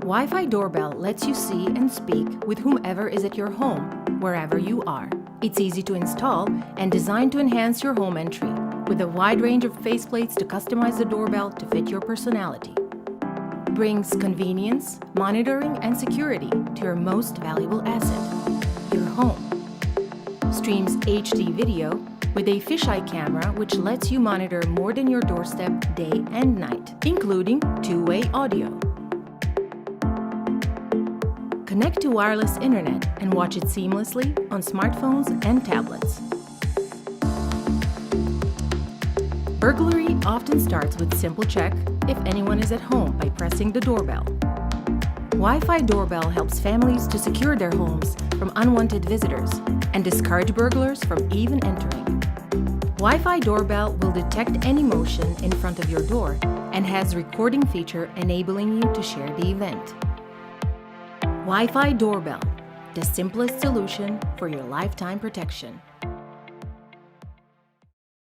Wi-Fi Doorbell lets you see and speak with whomever is at your home, wherever you are. It's easy to install and designed to enhance your home entry, with a wide range of faceplates to customize the doorbell to fit your personality. Brings convenience, monitoring, and security to your most valuable asset, your home. Streams HD video with a fisheye camera which lets you monitor more than your doorstep day and night, including two-way audio. Connect to wireless internet and watch it seamlessly on smartphones and tablets. Burglary often starts with simple check if anyone is at home by pressing the doorbell. Wi-Fi Doorbell helps families to secure their homes from unwanted visitors and discourage burglars from even entering. Wi-Fi Doorbell will detect any motion in front of your door and has recording feature enabling you to share the event. Wi-Fi Doorbell, the simplest solution for your lifetime protection.